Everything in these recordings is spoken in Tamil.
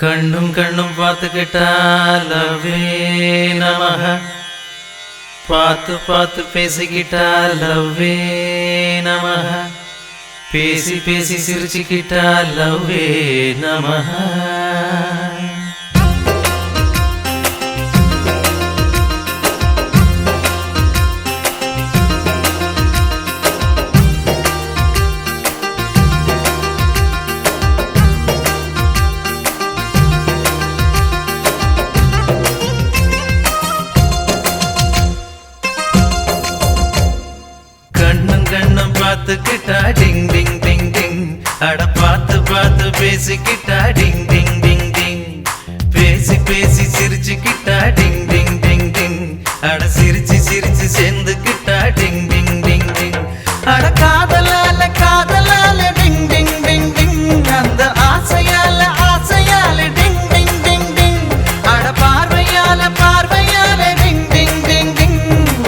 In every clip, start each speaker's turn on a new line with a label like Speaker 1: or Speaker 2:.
Speaker 1: கண்ணும் கண்ணும் பார்த்துக்கிட்டா லவ்வே நமஹ, பார்த்து பார்த்து பேசிக்கிட்டா லவ்வே நமஹ, பேசி பேசி சிரிச்சுக்கிட்டா லவ்வே நமஹ. கண்ணும் பார்த்துக்கிட்டா டிங் டிங் டிங் டிங், அட பார்த்து பார்த்து பேசிக்கிட்டா டிங் டிங் டிங் டிங், பேசி பேசி சிரிச்சுக்கிட்டா டிங் டிங் டிங் டிங், அட சிரிச்சு சிரிச்சு சேர்ந்துக்கிட்டா டிங் டிங் டிங் டிங், அட காதலால காதலால டிங் டிங் டிங் டிங், அந்த ஆசையால ஆசையால டிங் டிங் டிங் டிங், அட பார்வையால பார்வையால டிங் டிங் டிங் டிங்,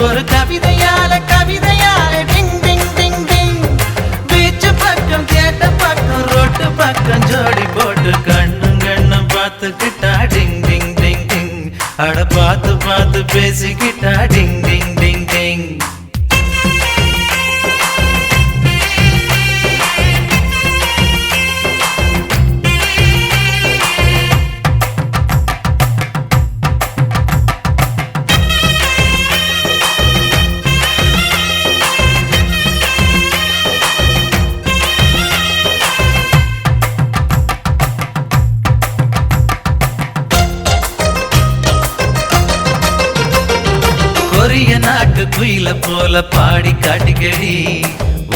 Speaker 1: ஒரு கவிதையால கவிதையால டிங் பக்கம் ஜோடி போட்டு கண்ணும் கண்ணும் பார்த்துக்கிட்டா டிங் டிங் டிங் டிங், அட பார்த்து பார்த்து பேசிக்கிட்டா டிங் டிங் டிங் டிங். கொரிய நாட்டு குயில போல பாடி காட்டிக்கடி,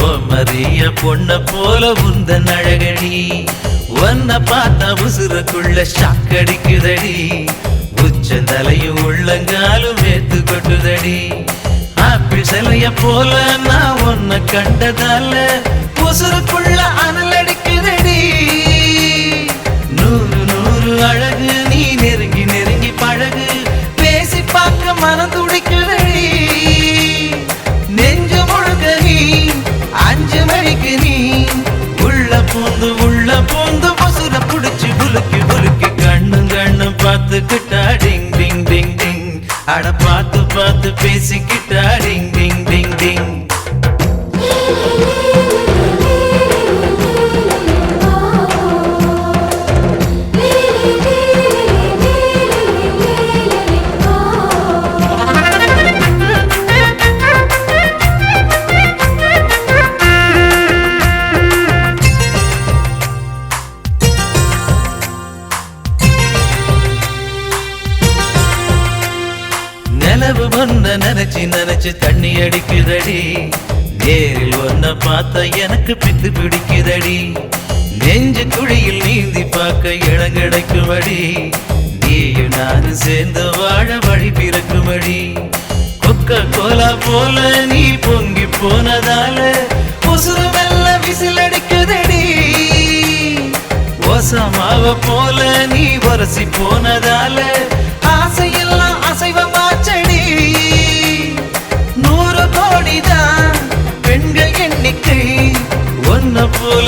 Speaker 1: ஓ மரிய பொண்ண போல உந்தன் அழகடி, ஒன்ன பார்த்தா உசுரக்குள்ள ஷாக்கடிக்குதடி, உச்சந்தலையும் உள்ளங்காலும் வேத்து கொட்டுதடி, ஆப்பிள் சிலைய போல நான் உன்னை கண்டதால உசுருக்குள்ள அனல் அடிக்குதடி, நூறு நூறு அழகு நீ நெருங்கி நெருங்கி பழகு, பேசி பார்க்க மனம் துடிக்குதடி, நெஞ்சு முழுக்க நீ அஞ்சு மணிக்கு நீ உள்ள பூந்து பசுர புடிச்சு புலுக்கி புலுக்கி கண்ணும் கண்ணும் பார்த்துக்கிட்டா டிங் டிங் டிங் டிங், அட பார்த்து பார்த்து பேசிக்கிட்டா டிங் டிங் டிங் டிங். நிலவு ஒன்ன நினைச்சு நினைச்சு தண்ணி அடிக்குதடி, நேரில் ஒன்ன பார்த்தா எனக்கு பித்து பிடிக்குதடி, நெஞ்சு குழியில் நீந்தி பார்க்க இடம் கிடைக்குமடி, நீயும் நானும் சேர்ந்து வாழ வழி பிறக்குமடி, கொக்க கோலா போல நீ பொங்கி போனதால உசுறு வெல்ல விசில் அடிக்குதடி, ஓசமாவ போல நீ வரசி போனதால ஆசையெல்லாம் அசைவமாச்சடி, 100 கோடிதான் பெண்கள் எண்ணிக்கை, ஒன்ன போல